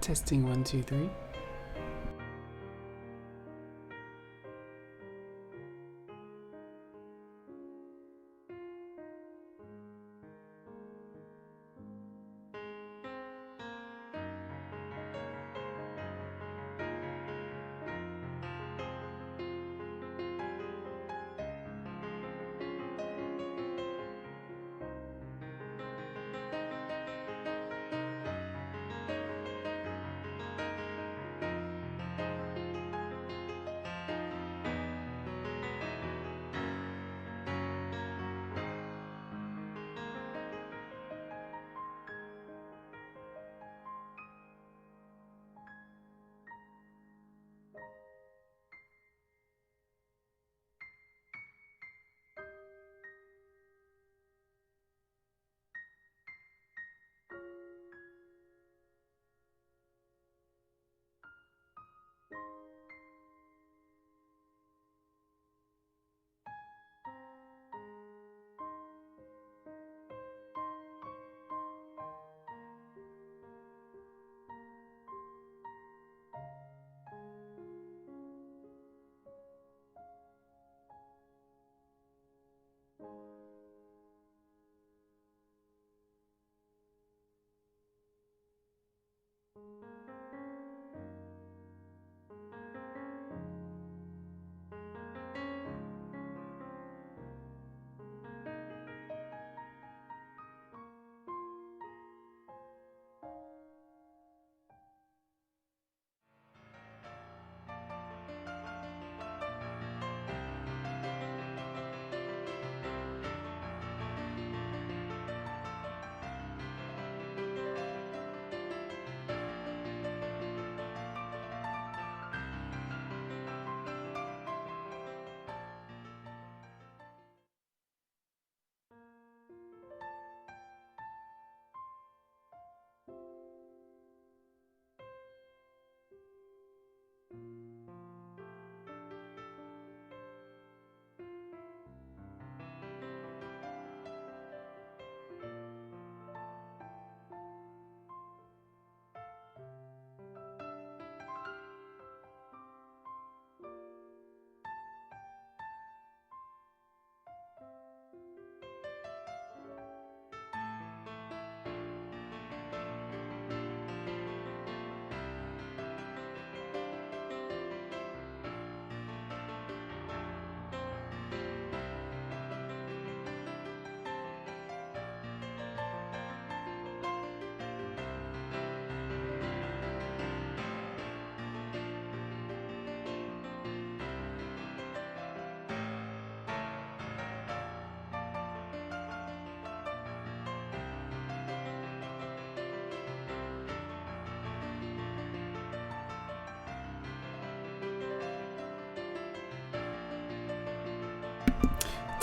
Testing 1, 2, 3.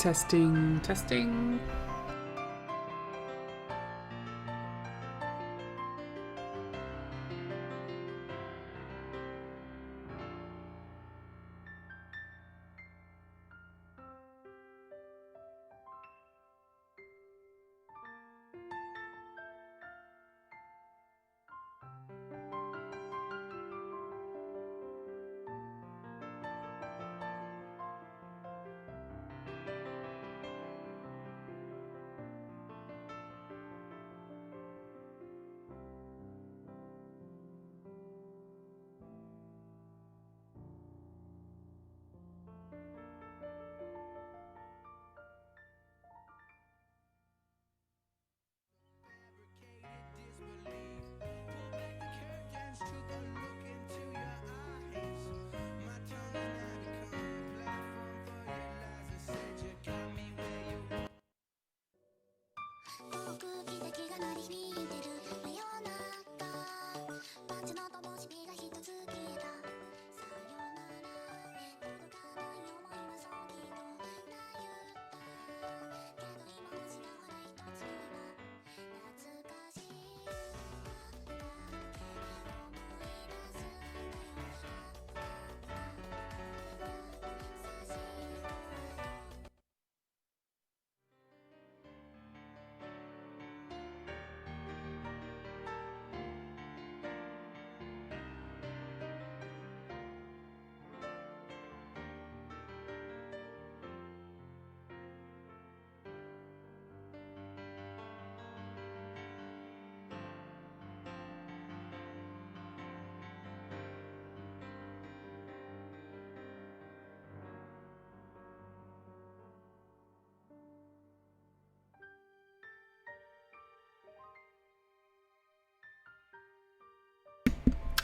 Testing, testing.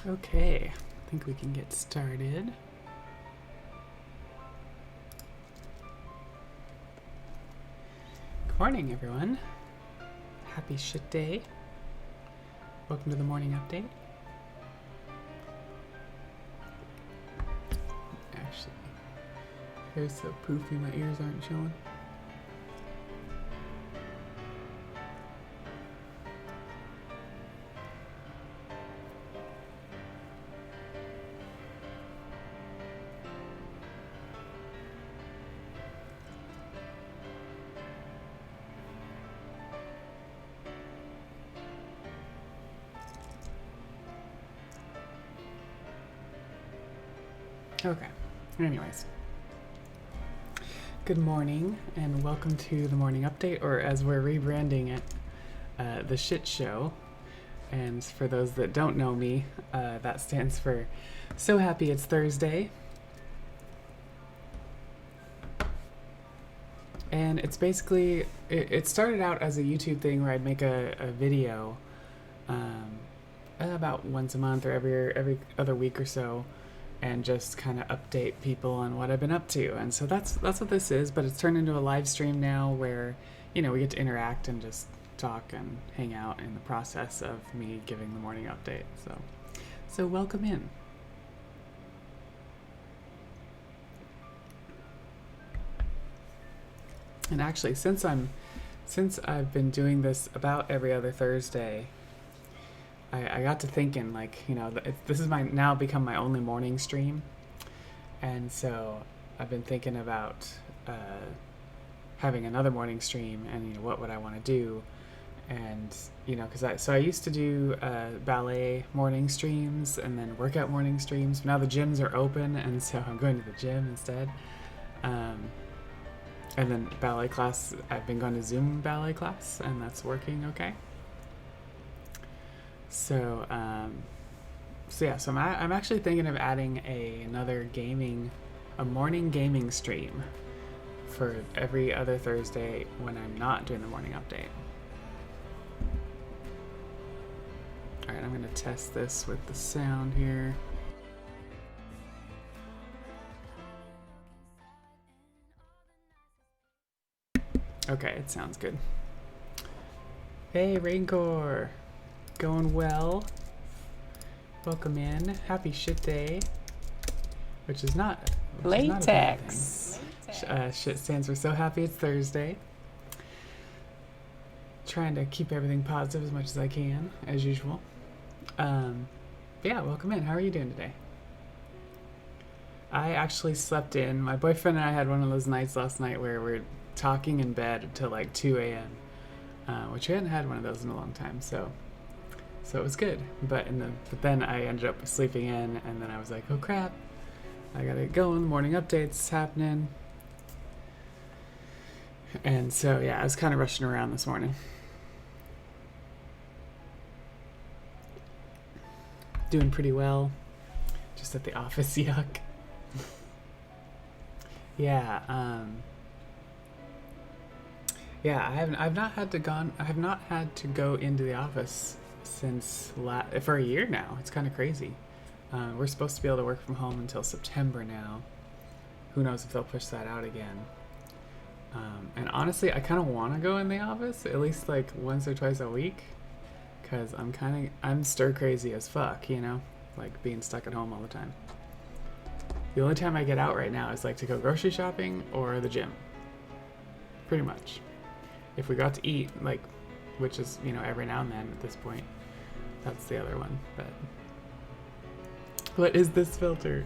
Okay, I think we can get started. Good morning, everyone. Happy shit day. Welcome to the morning update. Actually, hair's so poofy, my ears aren't showing. Okay, anyways. Good morning and welcome to the morning update, or as we're rebranding it, the shit show. And for those that don't know me, that stands for So Happy It's Thursday. And it's basically, it started out as a YouTube thing where I'd make a video about once a month or every other week or so, and just kind of update people on what I've been up to. And so that's what this is, but it's turned into a live stream now where, you know, we get to interact and just talk and hang out in the process of me giving the morning update. So welcome in. And actually, since I've been doing this about every other Thursday, I got to thinking, like, you know, this is now become my only morning stream. And so I've been thinking about having another morning stream and, you know, what would I want to do. And, you know, because I used to do ballet morning streams and then workout morning streams. Now the gyms are open, and so I'm going to the gym instead. And then ballet class, I've been going to Zoom ballet class, and that's working okay. So I'm actually thinking of adding another morning gaming stream for every other Thursday when I'm not doing the morning update. All right, I'm gonna test this with the sound here. Okay, it sounds good. Hey, Raincore. Going well. Welcome in. Happy shit day. Which is not Latex. Shit stands for So Happy It's Thursday. Trying to keep everything positive as much as I can, as usual. Yeah, welcome in. How are you doing today? I actually slept in. My boyfriend and I had one of those nights last night where we're talking in bed until like 2 a.m., which we hadn't had one of those in a long time, so it was good. But then I ended up sleeping in, and then I was like, oh crap, I gotta get going, the morning update's happening. And so yeah, I was kind of rushing around this morning. Doing pretty well. Just at the office, yuck. Yeah, I've not had to go into the office since for a year now. It's kind of crazy. We're supposed to be able to work from home until September now. Who knows if they'll push that out again. And honestly, I kind of want to go in the office at least like once or twice a week, because I'm stir crazy as fuck, you know, like being stuck at home all the time. The only time I get out right now is like to go grocery shopping or the gym. Pretty much. If we got to eat, like, which is, you know, every now and then at this point, that's the other one. But what is this filter?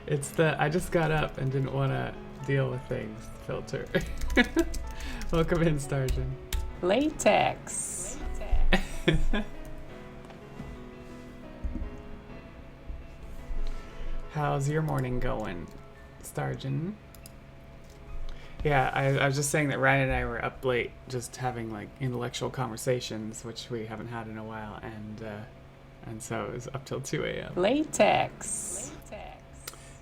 It's the I just got up and didn't want to deal with things filter. Welcome in, Starjan. Latex. How's your morning going, Starjan? Yeah, I was just saying that Ryan and I were up late just having like intellectual conversations, which we haven't had in a while, and so it was up till 2 a.m. Latex.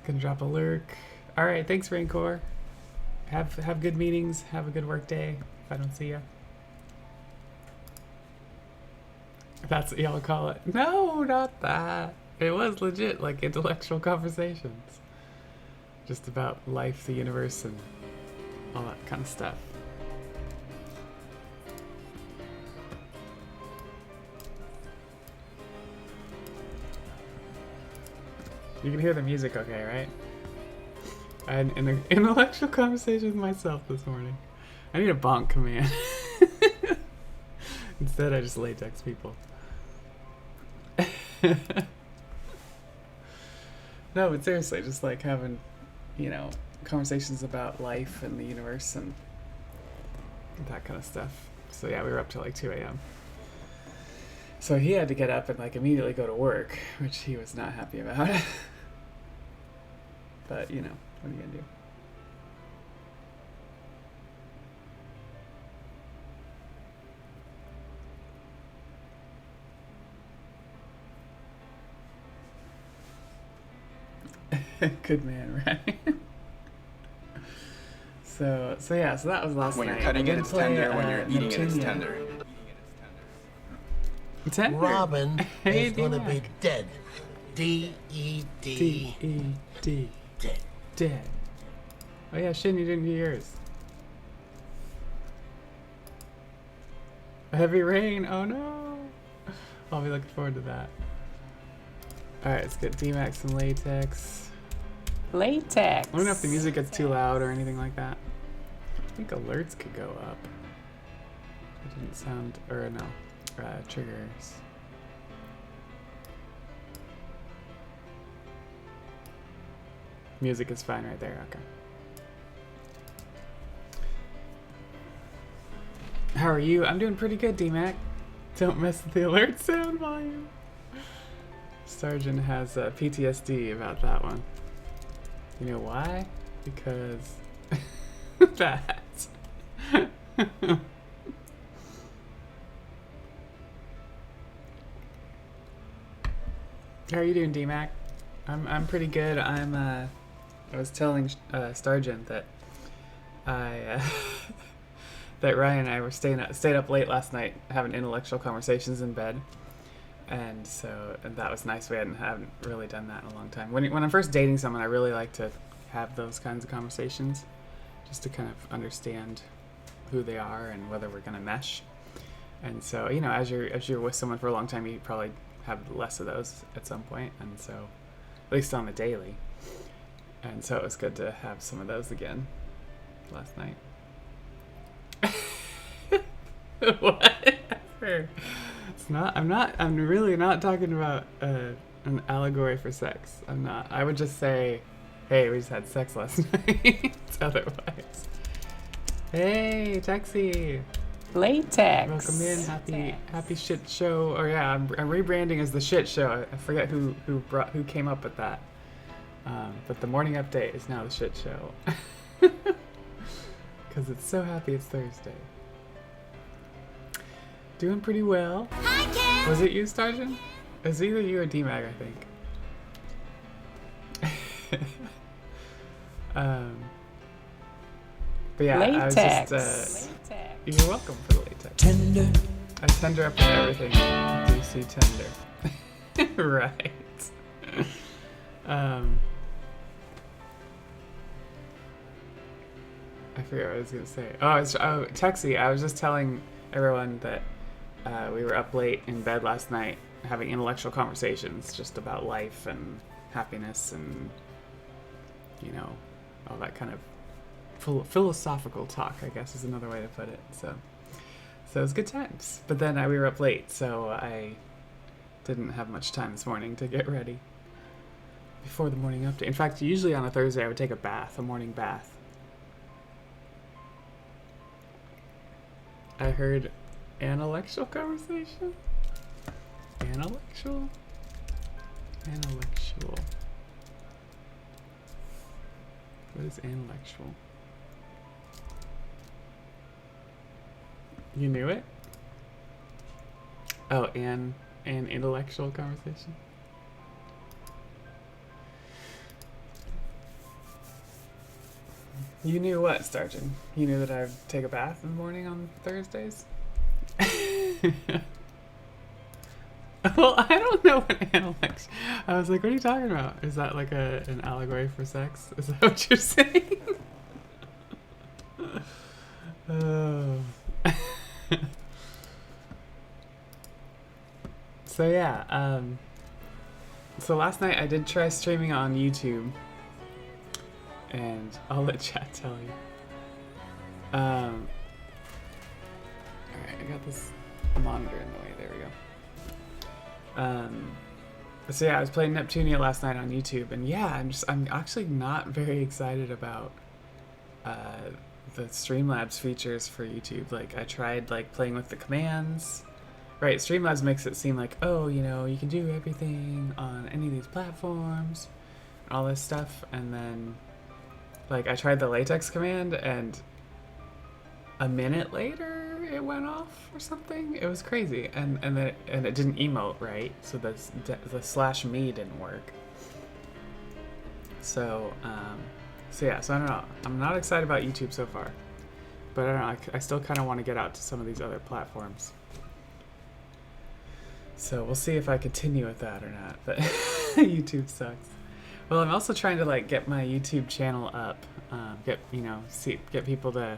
Gonna drop a lurk. All right, thanks, Raincore. Have good meetings. Have a good work day. If I don't see you. That's what y'all call it. No, not that. It was legit, like intellectual conversations. Just about life, the universe, and all that kind of stuff. You can hear the music okay, right? I had an intellectual conversation with myself this morning. I need a bonk command. Instead, I just latex people. No, but seriously, just like having, conversations about life and the universe and that kind of stuff. So yeah, we were up till like 2 a.m. So he had to get up and like immediately go to work, which he was not happy about. But what are you gonna do? Good man, right? So that was last night. When you're cutting it, it's tender. When you're eating it, it's tender. Tender. Robin Hey, is going to be D-Mac. dead. D-E-D. D-E-D. Dead. Dead. Oh yeah, Shin, you didn't do yours. Heavy rain. Oh no. I'll be looking forward to that. Alright, let's get D-Mac some latex. Latex. I don't know if the music gets too loud or anything like that. I think alerts could go up. It didn't sound, or no, triggers. Music is fine right there, okay. How are you? I'm doing pretty good, D-Mac. Don't mess with the alert sound volume. Sergeant has PTSD about that one. You know why? Because that. How are you doing, D-Mac? I'm pretty good. I was telling Sergeant that that Ryan and I were stayed up late last night having intellectual conversations in bed. And that was nice. We haven't really done that in a long time. When I'm first dating someone, I really like to have those kinds of conversations, just to kind of understand who they are and whether we're gonna mesh. And so, as you're with someone for a long time, you probably have less of those at some point. And so, at least on the daily. And so it was good to have some of those again last night. Whatever. I'm really not talking about an allegory for sex. I'm not. I would just say, hey, we just had sex last night. Otherwise. Hey, Taxi. Latex. Welcome in. Happy shit show. Oh yeah, I'm rebranding as the shit show. I forget who came up with that. But the morning update is now the shit show. Because it's so happy it's Thursday. Doing pretty well. Hi, Ken. Was it you, Sergeant? It was either you or D-Mag, I think. But yeah, Latex. I was just, you're welcome for the latex. Tender. I tender up with everything. DC tender. Right. I forget what I was gonna say. Texie, I was just telling everyone that we were up late in bed last night having intellectual conversations just about life and happiness and all that kind of philosophical talk, I guess is another way to put it. So it was good times. But then we were up late, so I didn't have much time this morning to get ready before the morning update. In fact, usually on a Thursday I would take a morning bath. I heard intellectual conversation? Intellectual? What is intellectual? You knew it? Oh, an intellectual conversation? You knew what, Sergeant? You knew that I would take a bath in the morning on Thursdays? Well, I don't know what analects. I was like, what are you talking about? Is that like an allegory for sex? Is that what you're saying? Oh. So yeah, so last night I did try streaming on YouTube, and I'll let chat tell you. Alright, I got this monitor in the way, there we go. So yeah, I was playing Neptunia last night on YouTube, and yeah, I'm actually not very excited about the Streamlabs features for YouTube. Like, I tried like playing with the commands. Right, Streamlabs makes it seem like, oh, you know, you can do everything on any of these platforms, all this stuff, and then, like, I tried the latex command, and a minute later it went off or something. It was crazy, and it didn't emote right, so the /me didn't work. So yeah, so I don't know. I'm not excited about YouTube so far, but I don't know. I still kind of want to get out to some of these other platforms. So we'll see if I continue with that or not, but YouTube sucks. Well, I'm also trying to like get my YouTube channel up, get people to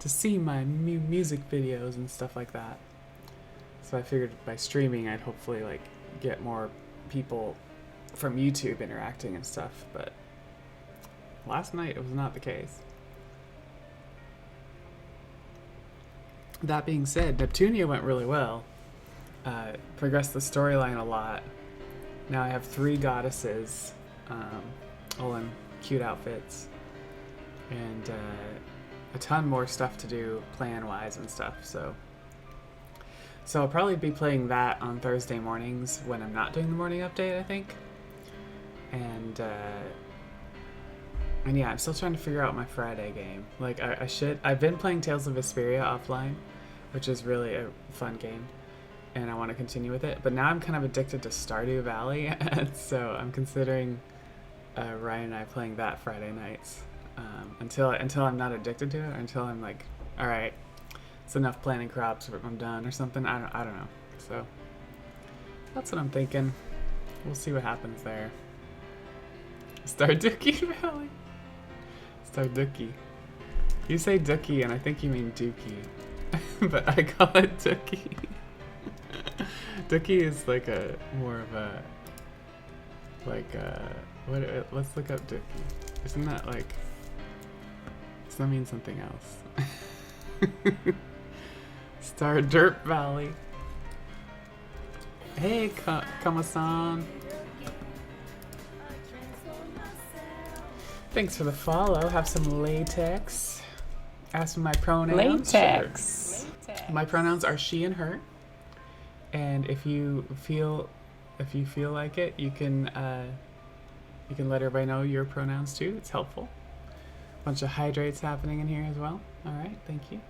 see my music videos and stuff like that. So I figured by streaming I'd hopefully like get more people from YouTube interacting and stuff, but last night it was not the case. That being said, Neptunia went really well. Progressed the storyline a lot. Now I have 3 goddesses, all in cute outfits, and a ton more stuff to do plan-wise and stuff. So I'll probably be playing that on Thursday mornings when I'm not doing the morning update, I think. And yeah, I'm still trying to figure out my Friday game. Like, I've been playing Tales of Vesperia offline, which is really a fun game, and I want to continue with it. But now I'm kind of addicted to Stardew Valley, and so I'm considering Ryan and I playing that Friday nights until I'm not addicted to it, or until I'm like, all right, it's enough planting crops, or I'm done, or something. I don't know. So that's what I'm thinking. We'll see what happens there. Starduki Valley. Starduki. You say Dookie, and I think you mean Dookie, but I call it Dookie. Dookie is like a more of a what? Let's look up Dookie. Isn't that like? Does that mean something else? Star Dirt Valley. Hey, Kama-san. Thanks for the follow. Have some latex. Ask me my pronouns. Latex. Sure. My pronouns are she and her. And if you feel like it, you can let everybody know your pronouns too. It's helpful. Bunch of hydrates happening in here as well. All right, thank you.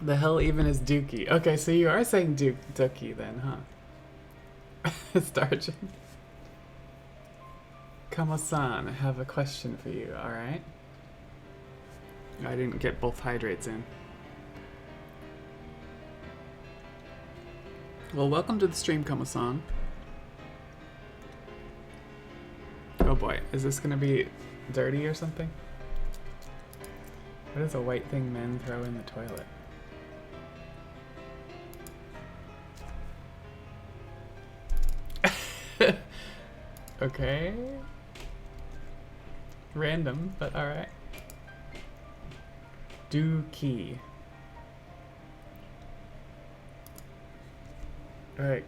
The hell even is Dookie? Okay, so you are saying Dookie then, huh? Starchin. Kama-san, I have a question for you, alright? I didn't get both hydrates in. Well, welcome to the stream, Kama-san. Oh boy, is this gonna be dirty or something? What is a white thing men throw in the toilet? Okay. Random, but alright. Dookie. Alright.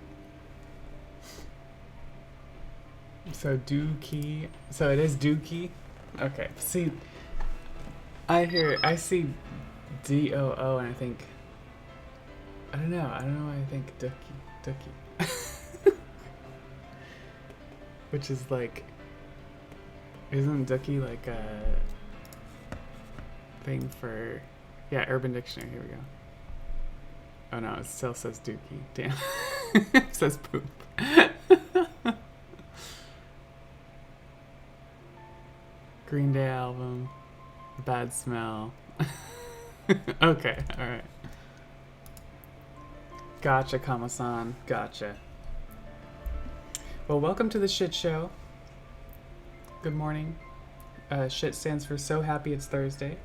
So Dookie. So it is Dookie? Okay. See, I see D-O-O and I think, I don't know why I think Dookie. Which is like, isn't Dookie like a thing for, yeah, Urban Dictionary, here we go. Oh no, it still says Dookie, damn. It says poop. Green Day album, Bad Smell. Okay, alright. Gotcha, Kama-san. Gotcha. Well, welcome to the shit show. Good morning. Shit stands for so happy it's Thursday.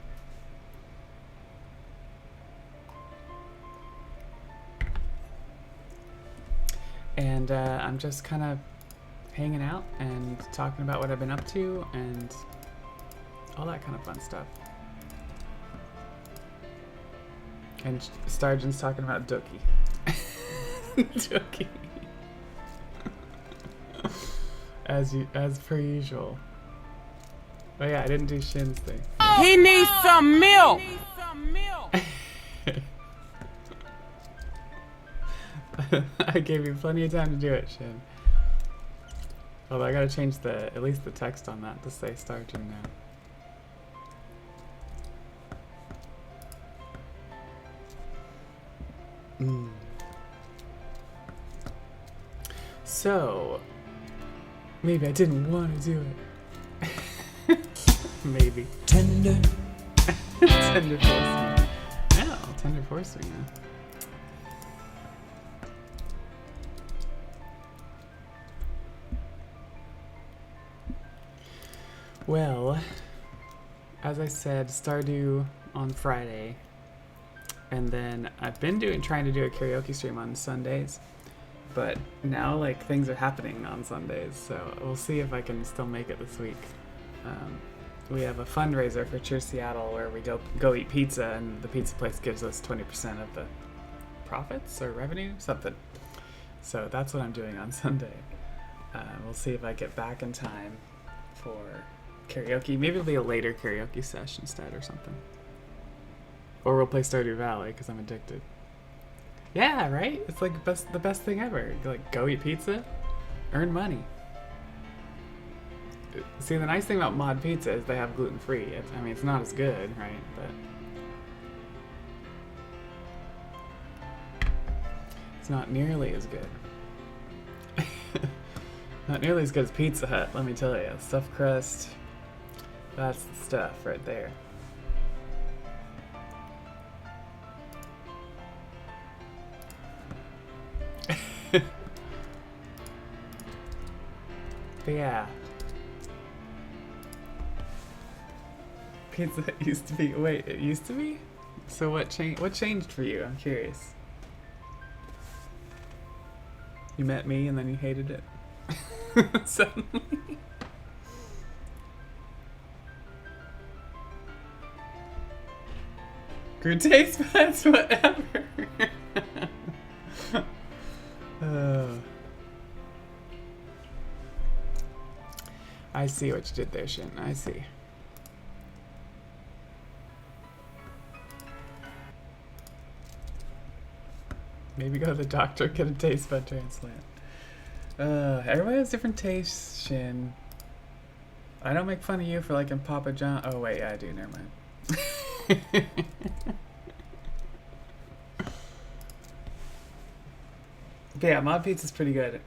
And I'm just kind of hanging out and talking about what I've been up to and all that kind of fun stuff. And Starjan's talking about Dookie. Dookie. As per usual. Oh yeah, I didn't do Shin's thing. He needs some milk. I gave you plenty of time to do it, Shin. Although I gotta change at least the text on that to say Starjan now. So, maybe I didn't want to do it. Maybe. Tender. Tender force me. No, tender force me now. Well, as I said, Stardew on Friday. And then I've been trying to do a karaoke stream on Sundays, but now like things are happening on Sundays, so we'll see if I can still make it this week. We have a fundraiser for Cheer Seattle where we go eat pizza, and the pizza place gives us 20% of the profits or revenue, something. So that's what I'm doing on Sunday. We'll see if I get back in time for karaoke. Maybe it'll be a later karaoke session instead or something. Or we'll play Stardew Valley because I'm addicted. Yeah, right? It's like the best thing ever. Like, go eat pizza, earn money. See, the nice thing about Mod Pizza is they have gluten-free. I mean, it's not as good, right? But it's not nearly as good. Not nearly as good as Pizza Hut, let me tell you. Stuffed crust, that's the stuff right there. But yeah. Pizza Hut used to be. Wait, it used to be? So what changed? What changed for you? I'm curious. You met me and then you hated it. Suddenly. Good taste buds, whatever. I see what you did there, Shin. I see. Maybe go to the doctor, get a taste bud transplant. Everybody has different tastes, Shin. I don't make fun of you for liking Papa John. Oh wait, yeah, I do. Never mind. But yeah, Mod Pizza's pretty good.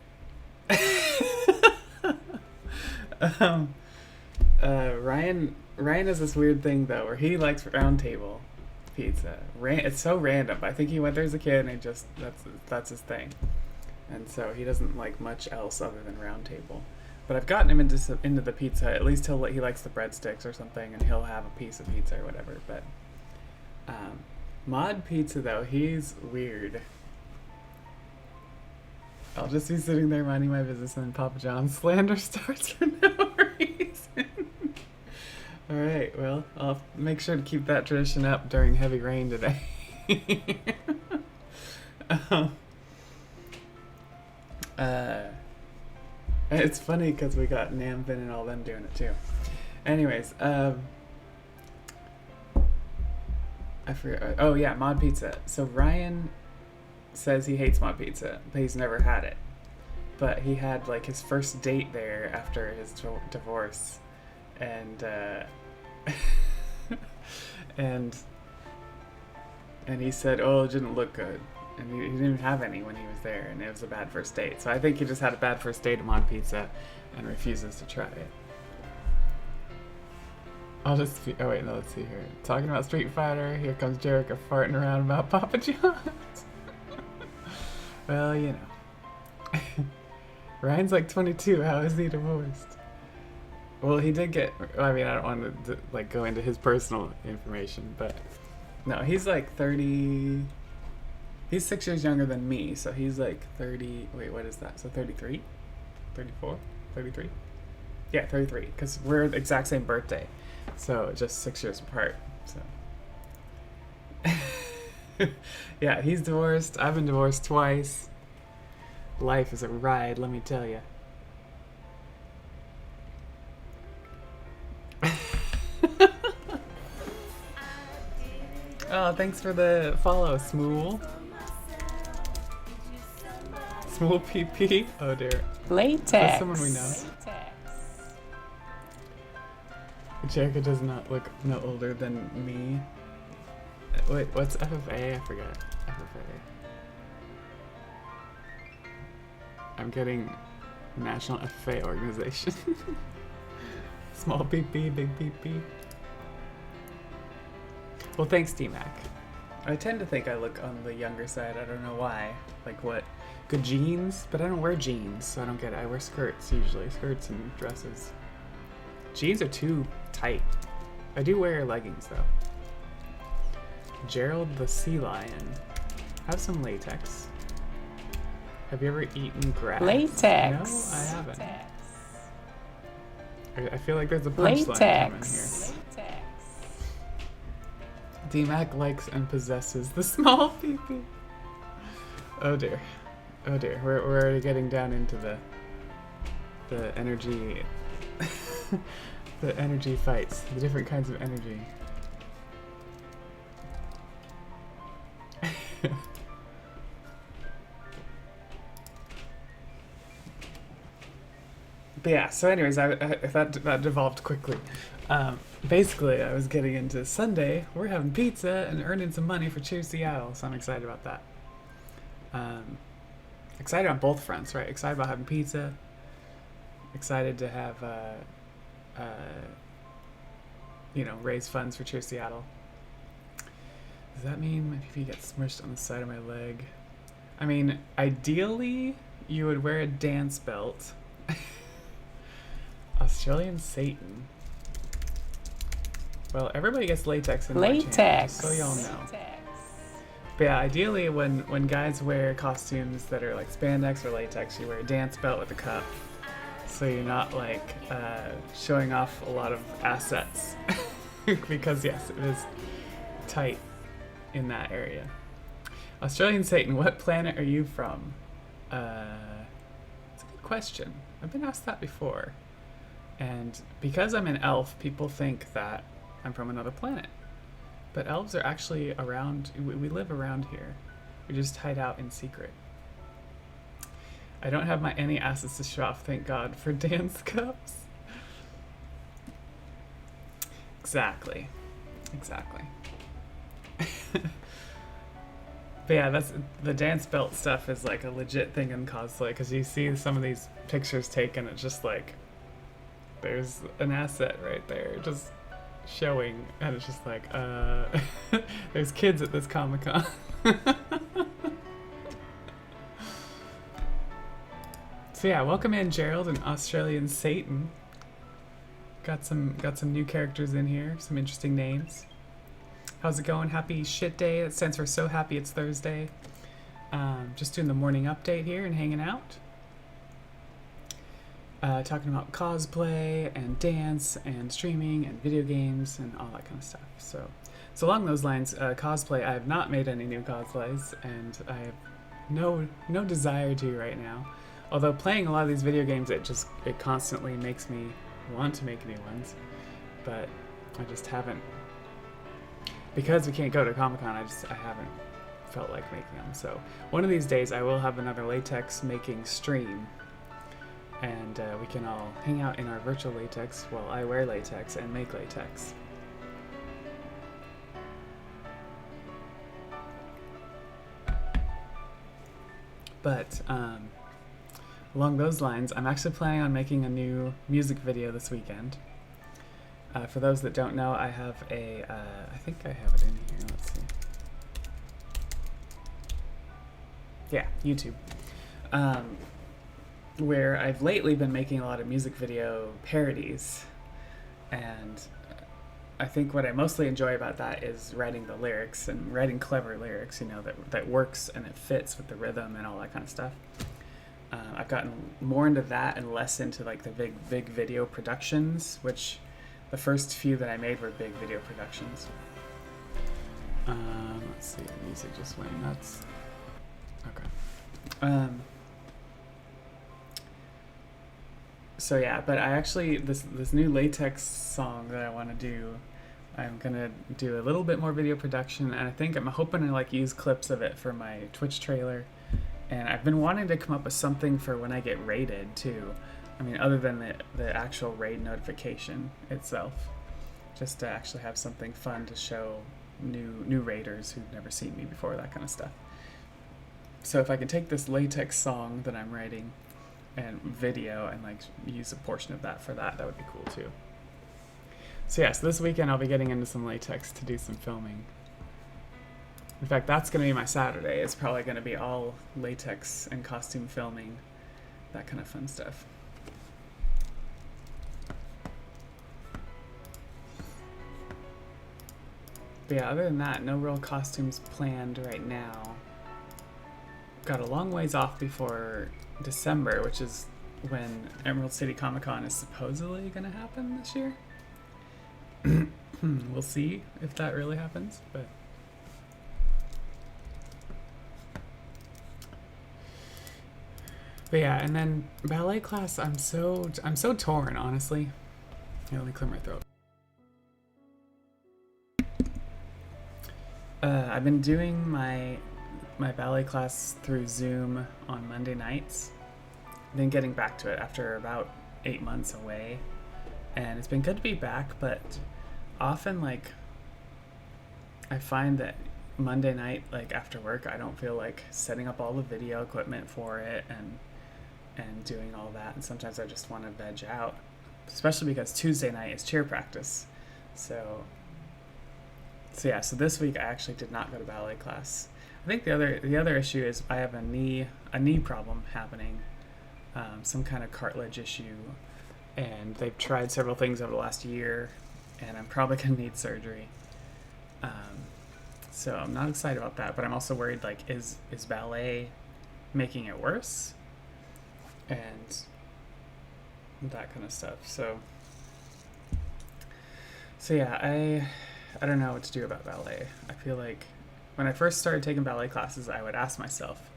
Ryan has this weird thing though, where he likes round table pizza. It's so random. I think he went there as a kid and that's his thing. And so he doesn't like much else other than round table. But I've gotten him into the pizza. At least he likes the breadsticks or something, and he'll have a piece of pizza or whatever. But Mod Pizza though, he's weird. I'll just be sitting there minding my business and then Papa John's slander starts for no reason. Alright, well, I'll make sure to keep that tradition up during heavy rain today. It's funny because we got Namvin and all them doing it too. Anyways, I forgot. Oh yeah, Mod Pizza. So Ryan says he hates Mod Pizza, but he's never had it. But he had like his first date there after his divorce, and and he said, "Oh, it didn't look good," and he didn't even have any when he was there, and it was a bad first date. So I think he just had a bad first date at Mod Pizza, and refuses to try it. Oh wait, no, let's see here. Talking about Street Fighter, here comes Jericho farting around about Papa John's. Well, you know. Ryan's like 22. How is he divorced? Well, he did get. I mean, I don't want to like go into his personal information, but no, he's like 30. He's 6 years younger than me, so he's like 30. Wait, what is that? So 33, 34, 33. Yeah, 33. Because we're the exact same birthday, so just 6 years apart. So yeah, he's divorced. I've been divorced twice. Life is a ride, let me tell you. Oh, thanks for the follow, Smool. Smool PP. Oh dear. Latex. That's someone we know. Jerica does not look no older than me. Wait, what's FFA? I forgot. FFA. I'm getting National FFA Organization. Small PP, big PP. Well, thanks, D-Mac. I tend to think I look on the younger side. I don't know why. Like what? Good jeans? But I don't wear jeans, so I don't get it. I wear skirts usually. Skirts and dresses. Jeans are too tight. I do wear leggings, though. Gerald the Sea Lion. Have some latex. Have you ever eaten grass? Latex. No, I haven't. I feel like there's a punchline coming here. D-Mac likes and possesses the small PP. Oh dear. Oh dear. We're already getting down into the energy the energy fights, the different kinds of energy. But yeah, so anyways, I thought that devolved quickly. Basically, I was getting into Sunday. We're having pizza and earning some money for Cheers Seattle, so I'm excited about that. Excited on both fronts, right? Excited about having pizza. Excited to have, raise funds for Cheers Seattle. Does that mean my PP gets smushed on the side of my leg? I mean, ideally, you would wear a dance belt. Australian Satan. Well, everybody gets latex in my channel, so y'all know. But yeah, ideally when guys wear costumes that are like spandex or latex, you wear a dance belt with a cup. So you're not like showing off a lot of assets. Because yes, it is tight in that area. Australian Satan, what planet are you from? It's a good question. I've been asked that before. And because I'm an elf, people think that I'm from another planet. But elves are actually around, we live around here. We just hide out in secret. I don't have any assets to show off, thank God, for dance cups. Exactly. But yeah, that's the dance belt stuff is like a legit thing in cosplay, because you see some of these pictures taken, it's just like, there's an asset right there, just showing, and it's just like, there's kids at this Comic-Con. So yeah, welcome in Gerald and Australian Satan. Got some new characters in here, some interesting names. How's it going? Happy shit day. That stands for so happy it's Thursday. Just doing the morning update here and hanging out. Talking about cosplay and dance and streaming and video games and all that kind of stuff. So along those lines, cosplay, I have not made any new cosplays, and I have no desire to right now. Although playing a lot of these video games, it constantly makes me want to make new ones, but I just haven't. Because we can't go to Comic-Con, I haven't felt like making them. So one of these days, I will have another latex making stream. And we can all hang out in our virtual latex while I wear latex and make latex. But along those lines, I'm actually planning on making a new music video this weekend. For those that don't know, I have I think I have it in here, let's see. Yeah, YouTube. Um, where I've lately been making a lot of music video parodies, and I think what I mostly enjoy about that is writing the lyrics and writing clever lyrics, you know, that works and it fits with the rhythm and all that kind of stuff. I've gotten more into that and less into like the big video productions, which the first few that I made were big video productions. Let's see, the music just went nuts. Okay. So yeah, but I actually, this new latex song that I want to do, I'm gonna do a little bit more video production, and I think I'm hoping to like use clips of it for my Twitch trailer. And I've been wanting to come up with something for when I get raided too. I mean, other than the actual raid notification itself, just to actually have something fun to show new raiders who've never seen me before, that kind of stuff. So if I could take this latex song that I'm writing and video and like use a portion of that for that would be cool too. So yeah, so this weekend I'll be getting into some latex to do some filming. In fact, that's going to be my Saturday. It's probably going to be all latex and costume filming, that kind of fun stuff. But yeah, other than that, no real costumes planned right now. Got a long ways off before December, which is when Emerald City Comic Con is supposedly going to happen this year. We'll see if that really happens, but yeah, and then ballet class, I'm so torn, honestly. Here, let me clear my throat. I've been doing my ballet class through Zoom on Monday nights, then getting back to it after about 8 months away, and it's been good to be back, but often like I find that Monday night, like after work, I don't feel like setting up all the video equipment for it and doing all that, and sometimes I just want to veg out, especially because Tuesday night is cheer practice. So yeah, so this week I actually did not go to ballet class. I think the other issue is I have a knee problem happening, some kind of cartilage issue, and they've tried several things over the last year, and I'm probably gonna need surgery. So I'm not excited about that, but I'm also worried, like, is ballet making it worse? And that kind of stuff. So yeah, I don't know what to do about ballet. I feel like when I first started taking ballet classes, I would ask myself,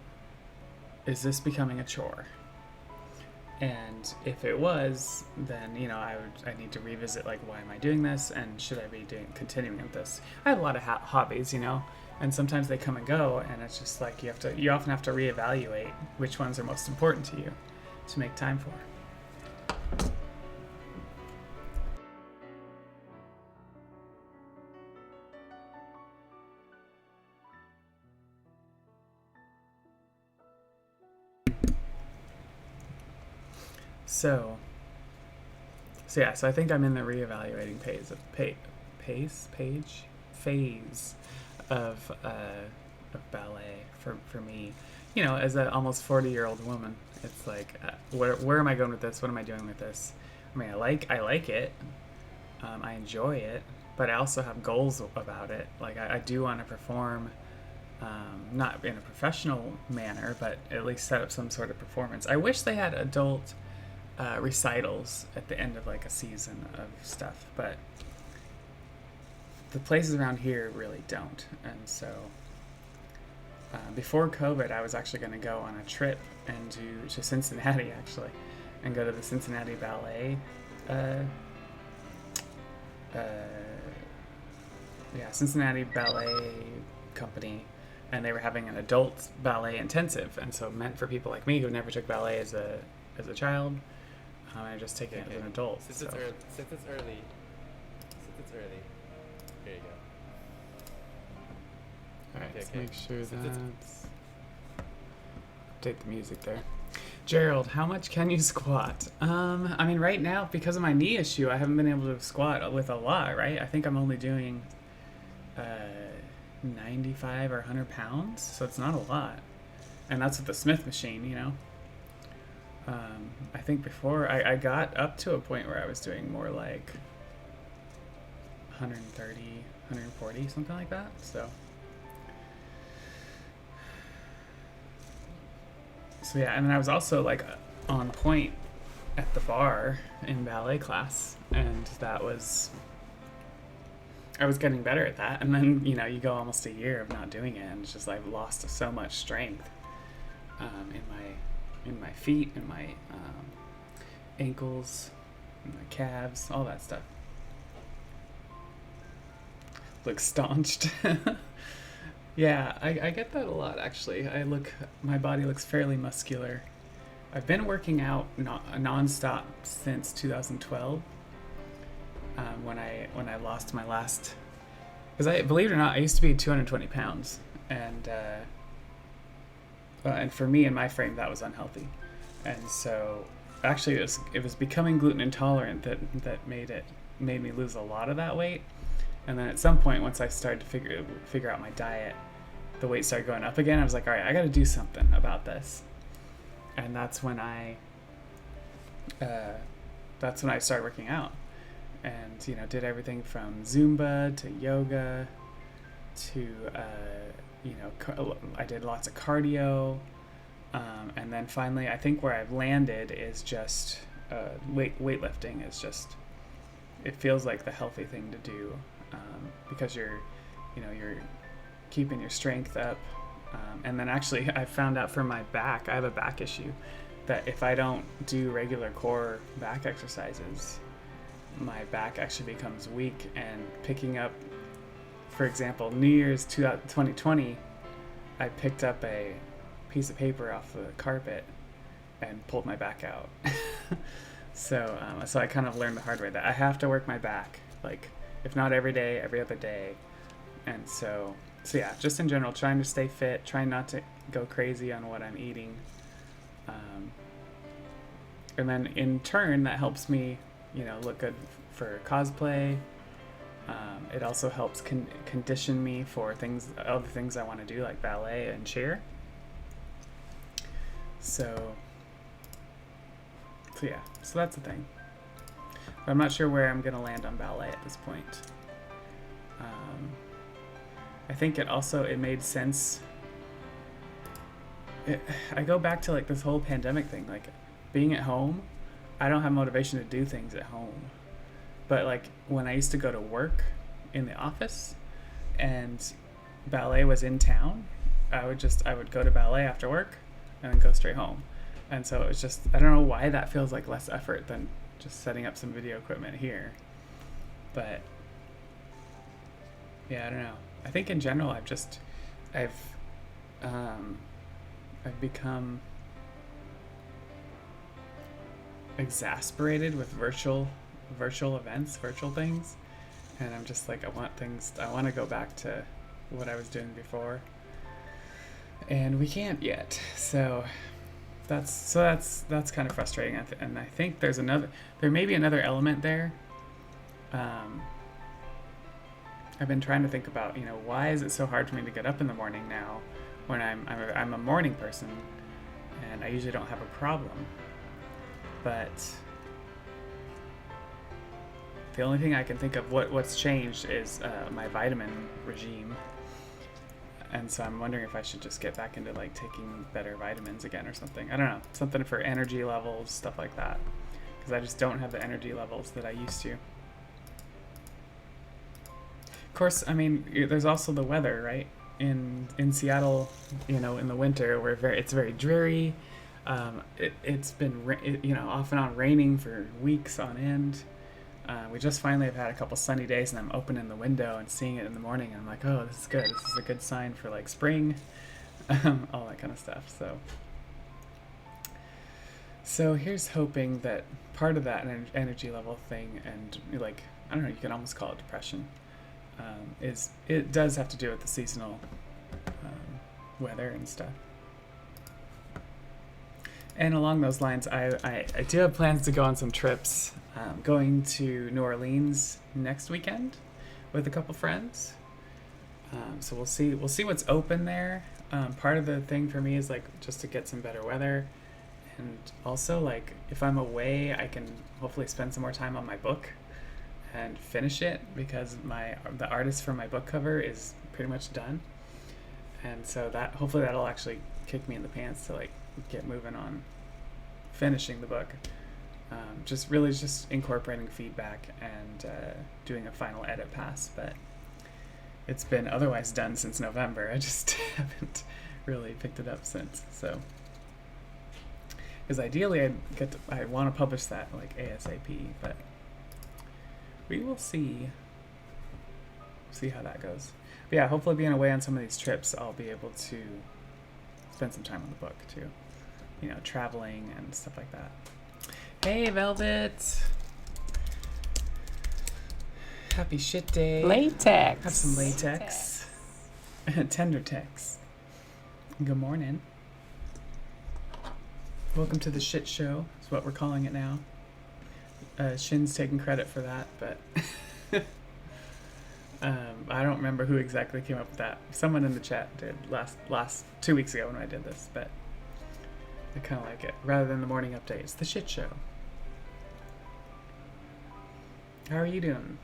is this becoming a chore? And if it was, then, you know, I need to revisit, like, why am I doing this, and should I be continuing with this? I have a lot of hobbies, you know, and sometimes they come and go, and it's just like you often have to reevaluate which ones are most important to you to make time for. So yeah, so I think I'm in the reevaluating phase of ballet for me. You know, as an almost 40-year-old woman, it's like, where am I going with this? What am I doing with this? I mean, I like it, I enjoy it, but I also have goals about it. Like, I do want to perform, not in a professional manner, but at least set up some sort of performance. I wish they had adult recitals at the end of like a season of stuff, but the places around here really don't. And so before COVID, I was actually going to go on a trip and to Cincinnati, actually, and go to the Cincinnati Ballet Cincinnati Ballet Company, and they were having an adult ballet intensive, and so meant for people like me who never took ballet as a child. I just take it as an adult. Since it's early, here you go. Alright, let's make sure that's... Update the music there. Gerald, how much can you squat? I mean, right now, because of my knee issue, I haven't been able to squat with a lot, right? I think I'm only doing 95 or 100 pounds, so it's not a lot. and that's with the Smith machine, you know. I think before I got up to a point where I was doing more like 130, 140, something like that. So yeah, and then I was also like on point at the bar in ballet class, and that was, I was getting better at that. And then, you know, you go almost a year of not doing it, and it's just like lost so much strength in my feet, in my ankles, in my calves, all that stuff. Look staunched. Yeah, I get that a lot, actually. My body looks fairly muscular. I've been working out non-stop since 2012, when I lost my last, because believe it or not, I used to be 220 pounds, and for me, in my frame, that was unhealthy. And so actually it was becoming gluten intolerant that made me lose a lot of that weight. And then at some point, once I started to figure out my diet, the weight started going up again. I was like, all right, I got to do something about this. And that's when I started working out, and, you know, did everything from Zumba to yoga to you know, I did lots of cardio, and then finally, I think where I've landed is just weightlifting is just, it feels like the healthy thing to do, because you're keeping your strength up. And then actually I found out for my back, I have a back issue, that if I don't do regular core back exercises, my back actually becomes weak. And picking up, for example, New Year's 2020, I picked up a piece of paper off the carpet and pulled my back out. So I kind of learned the hard way that I have to work my back, like, if not every day, every other day. And so yeah, just in general, trying to stay fit, trying not to go crazy on what I'm eating. And then in turn, that helps me, you know, look good for cosplay. It also helps condition me for other things I want to do, like ballet and cheer. So yeah, so that's the thing. But I'm not sure where I'm going to land on ballet at this point. I think it made sense. I go back to like this whole pandemic thing, like being at home, I don't have motivation to do things at home. But like when I used to go to work in the office and ballet was in town, I would go to ballet after work and then go straight home. And so it was just, I don't know why that feels like less effort than just setting up some video equipment here. But yeah, I don't know. I think in general, I've become exasperated with virtual events, virtual things, and I'm just like, I want to go back to what I was doing before, and we can't yet. So that's kind of frustrating. And I think there may be another element there. I've been trying to think about, you know, why is it so hard for me to get up in the morning now when I'm a morning person, and I usually don't have a problem. But the only thing I can think of what's changed is my vitamin regime. And so I'm wondering if I should just get back into like taking better vitamins again or something. I don't know, something for energy levels, stuff like that, because I just don't have the energy levels that I used to. Of course, I mean, there's also the weather, right? In Seattle, you know, in the winter, it's very dreary. It's been off and on raining for weeks on end. We just finally have had a couple sunny days, and I'm opening the window and seeing it in the morning, and I'm like, oh, this is good. This is a good sign for like spring, all that kind of stuff. So here's hoping that part of that energy level thing, and like, I don't know, you can almost call it depression, it does have to do with the seasonal weather and stuff. And along those lines, I do have plans to go on some trips. Going to New Orleans next weekend with a couple friends. So we'll see what's open there. Part of the thing for me is like just to get some better weather, and also like if I'm away, I can hopefully spend some more time on my book and finish it, because the artist for my book cover is pretty much done, and so that hopefully that'll actually kick me in the pants to like get moving on finishing the book. Just incorporating feedback and doing a final edit pass, but it's been otherwise done since November. I just haven't really picked it up since. So, because ideally I want to publish that like ASAP, but we will see how that goes. But yeah, hopefully being away on some of these trips, I'll be able to spend some time on the book too. You know, traveling and stuff like that. Hey, Velvet. Happy shit day. Latex. Have some latex. Tender tex. Good morning. Welcome to the shit show, is what we're calling it now. Shin's taking credit for that, but I don't remember who exactly came up with that. Someone in the chat did last 2 weeks ago when I did this, but I kind of like it. Rather than the morning update, it's the shit show. How are you doing?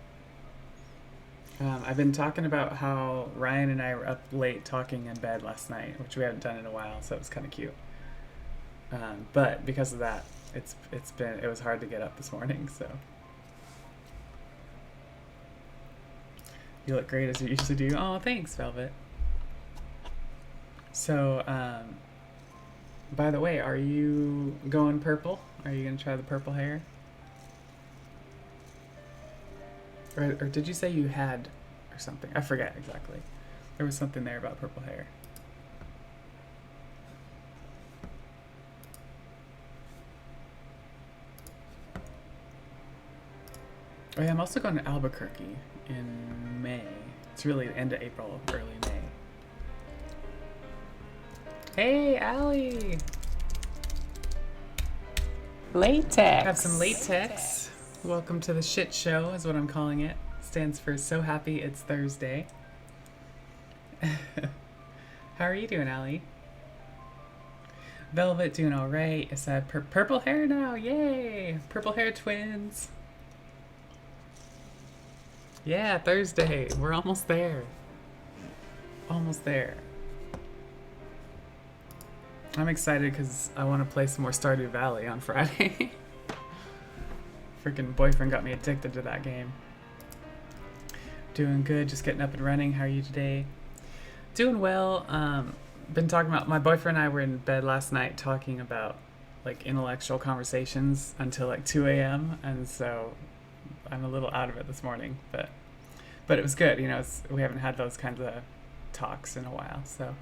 I've been talking about how Ryan and I were up late talking in bed last night, which we haven't done in a while, so it was kind of cute. But because of that, it was hard to get up this morning, so. You look great as you usually do. Oh, thanks, Velvet. So, by the way, are you going purple? Are you going to try the purple hair? Or did you say you had or something? I forget exactly. There was something there about purple hair. Oh yeah, I'm also going to Albuquerque in May. It's really the end of April, early May. Hey, Allie! Latex. Have some latex. Welcome to the shit show is what I'm calling it. Stands for So Happy It's Thursday. How are you doing, Allie? Velvet doing all right. I said purple hair now. Yay! Purple hair twins. Yeah, Thursday. We're almost there. Almost there. I'm excited because I want to play some more Stardew Valley on Friday. Freaking boyfriend got me addicted to that game. Doing good, just getting up and running. How are you today? Doing well. Been talking about, my boyfriend and I were in bed last night talking about like intellectual conversations until like 2 a.m. And so I'm a little out of it this morning, but it was good. You know, we haven't had those kinds of talks in a while, so.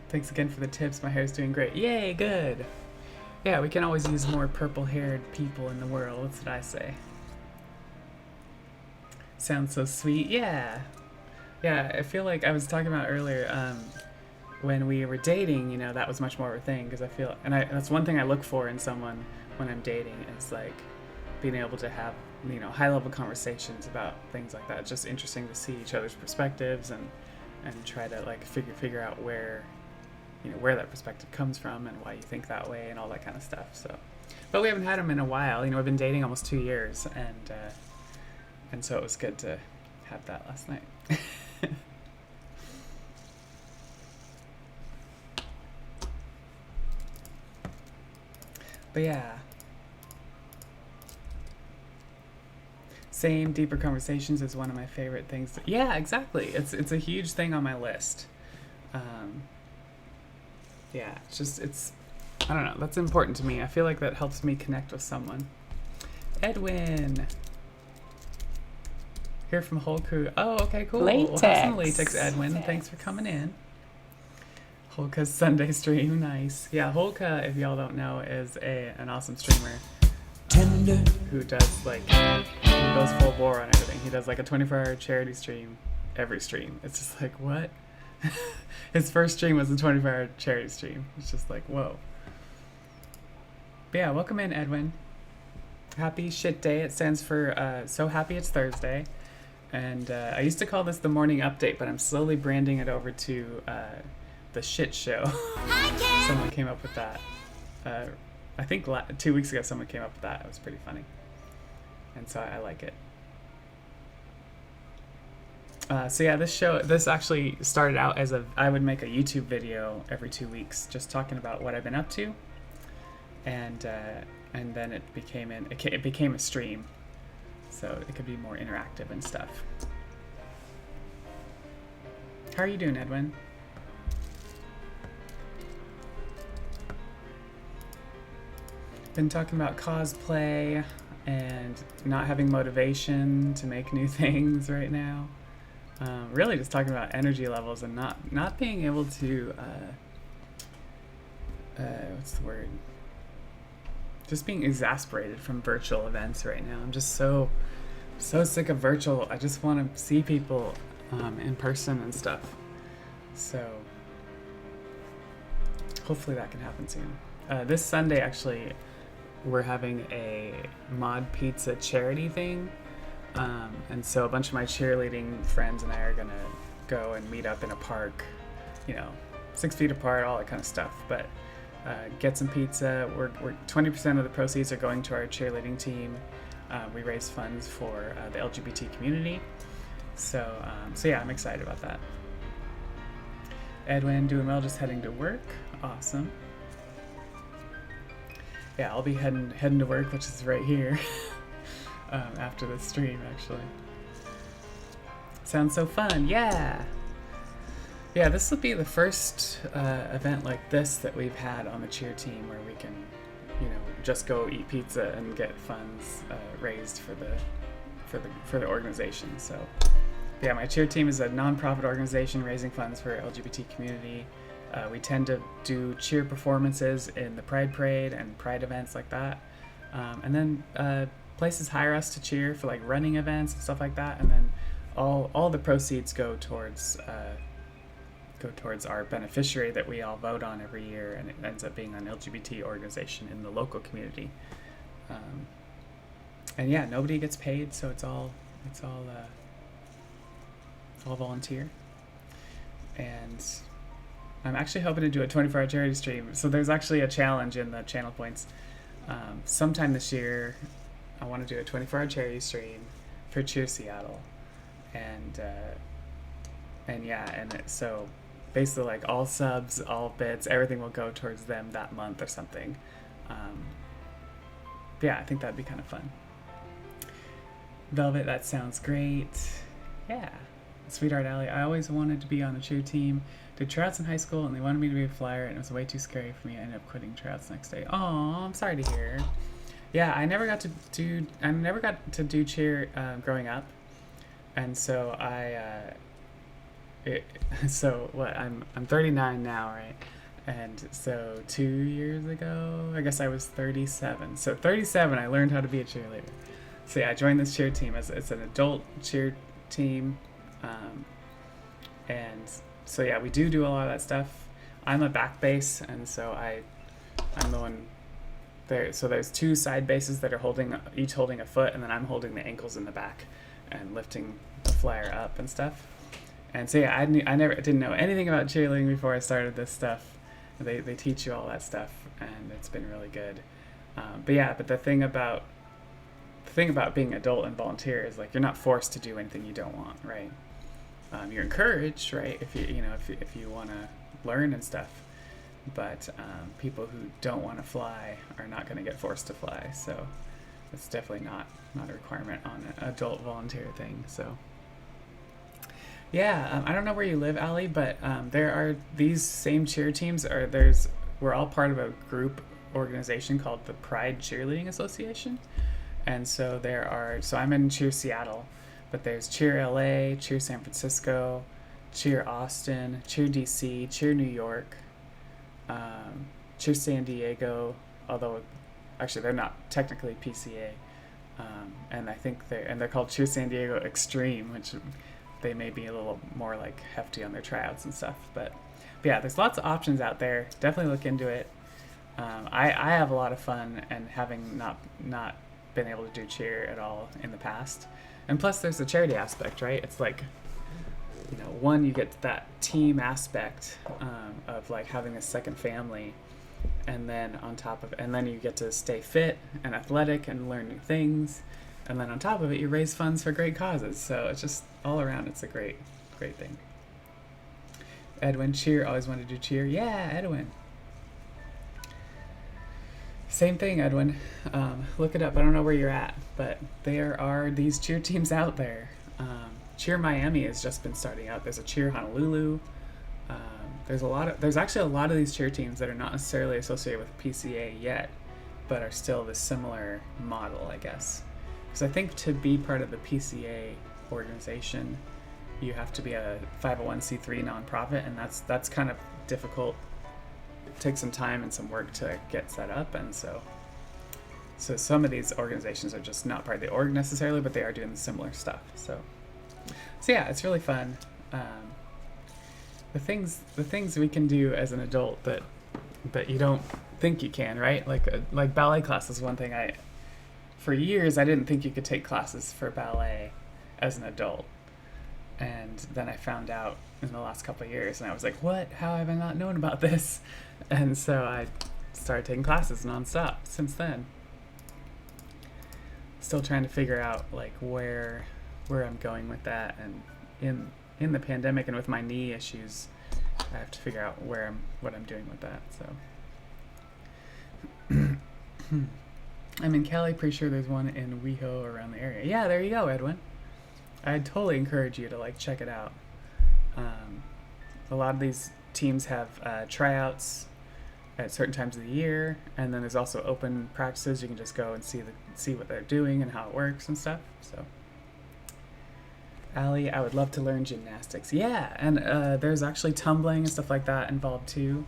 Thanks again for the tips. My hair's doing great. Yay, good. Yeah, we can always use more purple-haired people in the world. That's what I say. Sounds so sweet. Yeah. Yeah, I feel like I was talking about earlier, when we were dating, you know, that was much more of a thing, because I feel, that's one thing I look for in someone when I'm dating, is like being able to have, you know, high-level conversations about things like that. It's just interesting to see each other's perspectives and try to like figure out where, you know, where that perspective comes from and why you think that way and all that kind of stuff. So, but we haven't had them in a while. You know, we've been dating almost 2 years, and so it was good to have that last night. But yeah, same, deeper conversations is one of my favorite things. Yeah, exactly. It's a huge thing on my list. Yeah, it's I don't know, that's important to me. I feel like that helps me connect with someone. Edwin, here from whole crew. Oh, okay, cool. Latex. We'll have some latex, Edwin. Thanks for coming in. Holka's Sunday stream, nice. Yeah, Holka, if y'all don't know, is an awesome streamer. Who does like, he goes full bore on everything. He does like a 24-hour charity stream every stream. It's just like, what? His first stream was a 24-hour charity stream. It's just like, whoa. But yeah, welcome in, Edwin. Happy Shit Day. It stands for So Happy It's Thursday. And I used to call this the morning update, but I'm slowly branding it over to the shit show. Someone came up with that. I think 2 weeks ago someone came up with that. It was pretty funny. And so I like it. So yeah, this actually started out as I would make a YouTube video every 2 weeks just talking about what I've been up to. And then it became a stream. So it could be more interactive and stuff. How are you doing, Edwin? Been talking about cosplay and not having motivation to make new things right now. Really just talking about energy levels and not being able to, what's the word? Just being exasperated from virtual events right now. I'm just so sick of virtual. I just want to see people in person and stuff. So hopefully that can happen soon. This Sunday, actually, we're having a Mod Pizza charity thing. And so a bunch of my cheerleading friends and I are going to go and meet up in a park, 6 feet apart, all that kind of stuff. But get some pizza. We're 20% of the proceeds are going to our cheerleading team. We raise funds for the LGBT community. So yeah, I'm excited about that. Edwin, doing well, just heading to work. Awesome. Yeah, I'll be heading to work, which is right here, after the stream, actually. Sounds so fun. Yeah. Yeah, this will be the first event like this that we've had on the cheer team where we can, just go eat pizza and get funds raised for the organization. So, yeah, my cheer team is a nonprofit organization raising funds for LGBT community. We tend to do cheer performances in the Pride Parade and Pride events like that, and then places hire us to cheer for like running events and stuff like that, and then all the proceeds go towards our beneficiary that we all vote on every year, and it ends up being an LGBT organization in the local community. And yeah, nobody gets paid, so it's all volunteer. And I'm actually hoping to do a 24-hour charity stream. So there's actually a challenge in the channel points. Sometime this year, I want to do a 24-hour charity stream for Cheer Seattle, so basically like all subs, all bits, everything will go towards them that month or something. Yeah, I think that'd be kind of fun. Velvet, that sounds great. Yeah. Sweetheart Alley, I always wanted to be on the cheer team. Did tryouts in high school and they wanted me to be a flyer and it was way too scary for me. I ended up quitting tryouts the next day. Oh, I'm sorry to hear. Yeah, I never got to do cheer growing up. And so I'm 39 now, right? And so 2 years ago, I guess I was 37. So 37, I learned how to be a cheerleader. So yeah, I joined this cheer team as it's an adult cheer team. And so yeah, we do a lot of that stuff. I'm a back base, and so I'm the one there. So there's two side bases that are each holding a foot, and then I'm holding the ankles in the back and lifting the flyer up and stuff. And so yeah, I didn't know anything about cheerleading before I started this stuff. They teach you all that stuff, and it's been really good. But the thing about being adult and volunteer is like you're not forced to do anything you don't want, right? You're encouraged, right? If you want to learn and stuff, but people who don't want to fly are not going to get forced to fly. So it's definitely not a requirement on an adult volunteer thing. So yeah, I don't know where you live, Allie, but there are these same cheer teams. We're all part of a group organization called the Pride Cheerleading Association, and so I'm in Cheer Seattle. But there's Cheer LA, Cheer San Francisco, Cheer Austin, Cheer DC, Cheer New York, Cheer San Diego, although actually they're not technically PCA. And I think they're called Cheer San Diego Extreme, which they may be a little more like hefty on their tryouts and stuff. But yeah, there's lots of options out there. Definitely look into it. I have a lot of fun, and having not been able to do cheer at all in the past, And plus there's the charity aspect, right? It's like, you know, one, you get that team aspect of like having a second family, and then on top of, and then you get to stay fit and athletic and learn new things, and then on top of it, you raise funds for great causes. So it's just all around, it's a great thing. Edwin, cheer. Always wanted to cheer. Yeah, Edwin. Same thing, Edwin. Look it up. I don't know where you're at, but there are these cheer teams out there. Cheer Miami has just been starting out. There's a Cheer Honolulu. There's actually a lot of these cheer teams that are not necessarily associated with PCA yet, but are still this similar model, I guess. Because I think to be part of the PCA organization, you have to be a 501c3 nonprofit, and that's kind of difficult. It takes some time and some work to get set up, and so some of these organizations are just not part of the org necessarily, but they are doing similar stuff. So yeah, it's really fun. The things we can do as an adult that you don't think you can, right? Like ballet class is one thing. For years I didn't think you could take classes for ballet as an adult, and then I found out in the last couple of years, and I was like, what? How have I not known about this? And so I started taking classes nonstop since then. Still trying to figure out like where I'm going with that, and in the pandemic and with my knee issues, I have to figure out what I'm doing with that. So I'm in Cali, pretty sure there's one in WeHo around the area. Yeah, there you go, Edwin. I'd totally encourage you to like check it out. A lot of these teams have tryouts at certain times of the year, and then there's also open practices. You can just go and see what they're doing and how it works and stuff. So, Allie, I would love to learn gymnastics. Yeah, and there's actually tumbling and stuff like that involved too.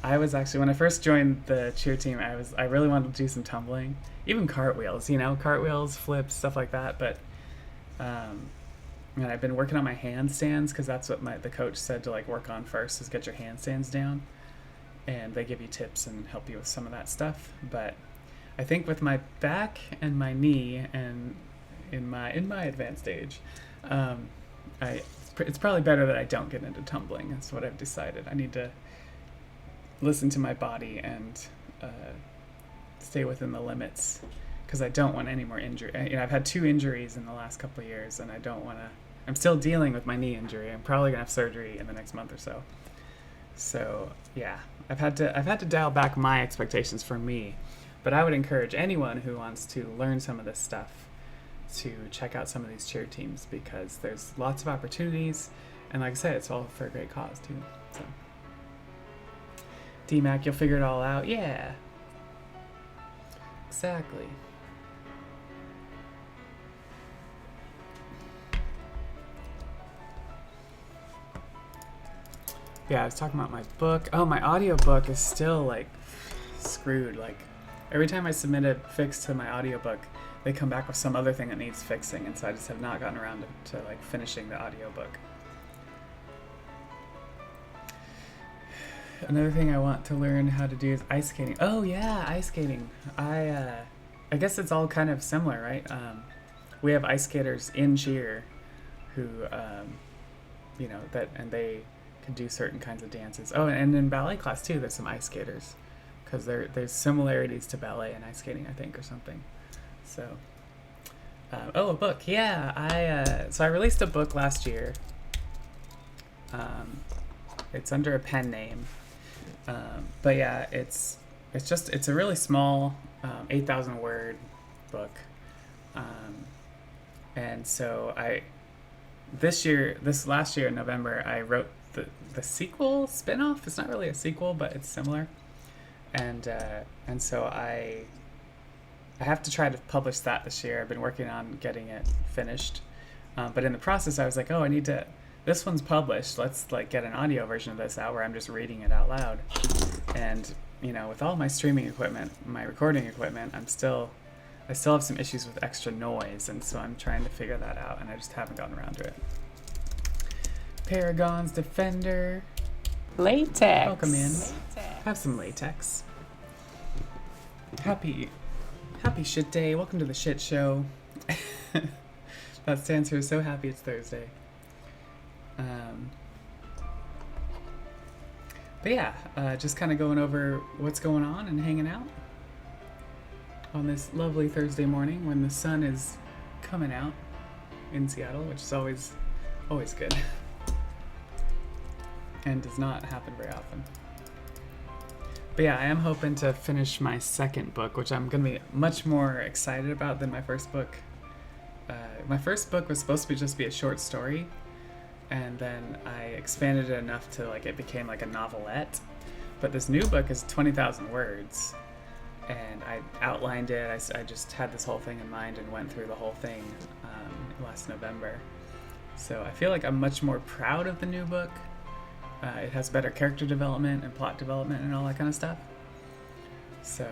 I was actually, when I first joined the cheer team, I really wanted to do some tumbling, even cartwheels, cartwheels, flips, stuff like that. But and I've been working on my handstands, because that's what the coach said to like work on first, is get your handstands down, and they give you tips and help you with some of that stuff. But I think with my back and my knee and in my advanced age, it's probably better that I don't get into tumbling. That's what I've decided. I need to listen to my body and stay within the limits, because I don't want any more injury. I've had 2 injuries in the last couple of years, and I don't want to. I'm still dealing with my knee injury. I'm probably gonna have surgery in the next month or so. So yeah, I've had to dial back my expectations for me, but I would encourage anyone who wants to learn some of this stuff to check out some of these cheer teams, because there's lots of opportunities, and like I said, it's all for a great cause too. So DMAC, you'll figure it all out. Yeah, exactly. Yeah, I was talking about my book. Oh, my audiobook is still like screwed. Like every time I submit a fix to my audiobook, they come back with some other thing that needs fixing, and so I just have not gotten around to like finishing the audiobook. Another thing I want to learn how to do is ice skating. Oh yeah, ice skating. I guess it's all kind of similar, right? We have ice skaters in cheer who, and they can do certain kinds of dances. Oh, and in ballet class too, there's some ice skaters, because there's similarities to ballet and ice skating, I think, or something. So, a book. Yeah, so I released a book last year. It's under a pen name, but yeah, it's a really small 8,000 word book, and so this last year in November, I wrote the sequel spin-off. It's not really a sequel, but it's similar, and so I have to try to publish that this year. I've been working on getting it finished, but in the process, I was like, oh, I need to. This one's published. Let's like get an audio version of this out where I'm just reading it out loud. And with all my streaming equipment, my recording equipment, I still have some issues with extra noise, and so I'm trying to figure that out, and I just haven't gotten around to it. Paragon's Defender. Latex. Welcome in. Have some latex. Happy shit day. Welcome to the shit show. That stands for so happy it's Thursday. But yeah, just kind of going over what's going on and hanging out on this lovely Thursday morning when the sun is coming out in Seattle, which is always good and does not happen very often. But yeah, I am hoping to finish my second book, which I'm going to be much more excited about than my first book. My first book was supposed to just be a short story, and then I expanded it enough to like it became like a novelette. But this new book is 20,000 words, and I outlined it. I just had this whole thing in mind and went through the whole thing last November. So I feel like I'm much more proud of the new book. It has better character development and plot development and all that kind of stuff. So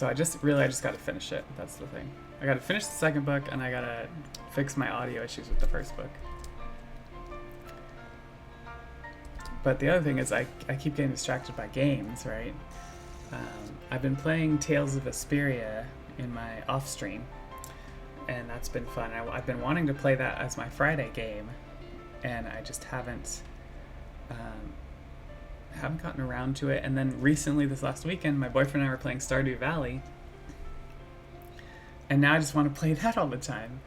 I just got to finish it. That's the thing. I got to finish the second book, and I got to fix my audio issues with the first book. But the other thing is I keep getting distracted by games, right? I've been playing Tales of Vesperia in my off stream, and that's been fun. I've been wanting to play that as my Friday game, and I just haven't gotten around to it. And then recently, this last weekend, my boyfriend and I were playing Stardew Valley, and now I just want to play that all the time.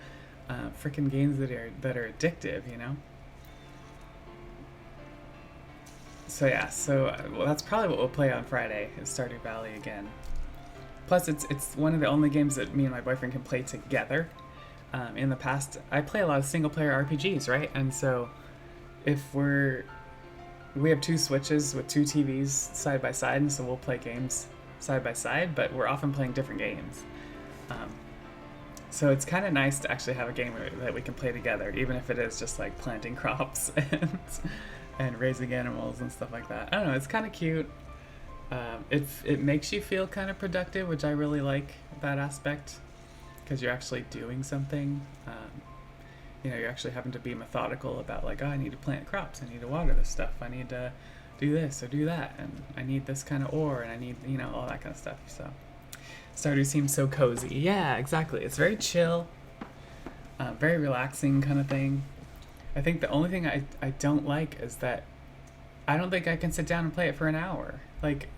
Freaking games that are addictive, you know. So yeah, well, that's probably what we'll play on Friday is Stardew Valley again. Plus, it's one of the only games that me and my boyfriend can play together. In the past, I play a lot of single-player RPGs, right? And so, if we have two Switches with two TVs side by side, and so we'll play games side by side, but we're often playing different games. So it's kind of nice to actually have a game that we can play together, even if it is just like planting crops and raising animals and stuff like that. I don't know, it's kind of cute. It makes you feel kind of productive, which I really like that aspect, because you're actually doing something. You're actually having to be methodical about like, oh, I need to plant crops, I need to water this stuff, I need to do this or do that, and I need this kind of ore, and I need, all that kind of stuff. So Stardew seems so cozy. Yeah, exactly. It's very chill, very relaxing kind of thing. I think the only thing I don't like is that I don't think I can sit down and play it for an hour. Like,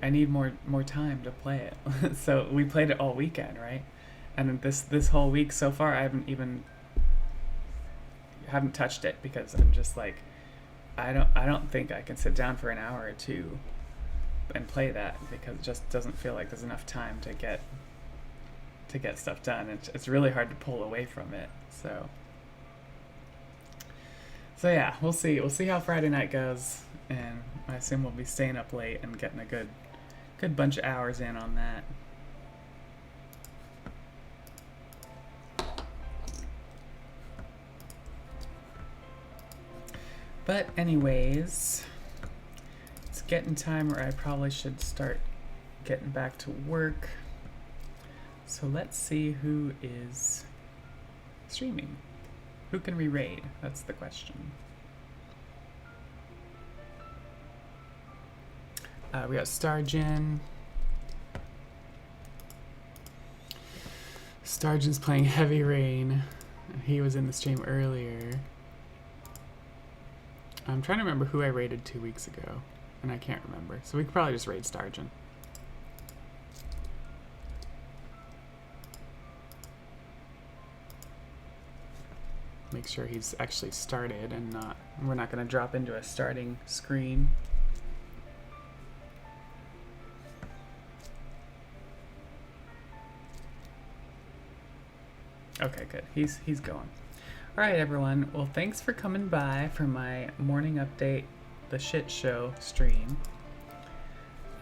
I need more time to play it. So we played it all weekend, right? And this whole week so far, I haven't touched it because I'm just like, I don't think I can sit down for an hour or two and play that, because it just doesn't feel like there's enough time to get stuff done. It's really hard to pull away from it. So yeah, we'll see how Friday night goes, and I assume we'll be staying up late and getting a good bunch of hours in on that. But anyways, it's getting time where I probably should start getting back to work. So let's see who is streaming. Who can we raid? That's the question. We got Starjin. Starjin's playing Heavy Rain. He was in the stream earlier. I'm trying to remember who I raided 2 weeks ago, and I can't remember. So we could probably just raid Starjin. Make sure he's actually started and we're not going to drop into a starting screen. Okay, good. He's going. All right, everyone. Well, thanks for coming by for my morning update, the shit show stream.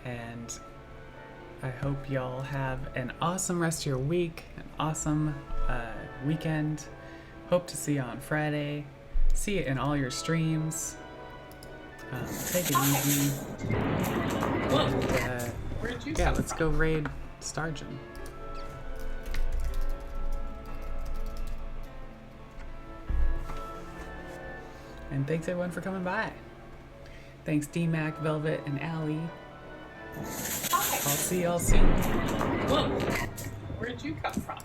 And I hope y'all have an awesome rest of your week, an awesome weekend. Hope to see you on Friday. See it in all your streams. Take it easy. And, yeah, let's go raid Starjin. And thanks everyone for coming by. Thanks D-Mac, Velvet, and Allie. I'll see y'all soon. Look, where'd you come from?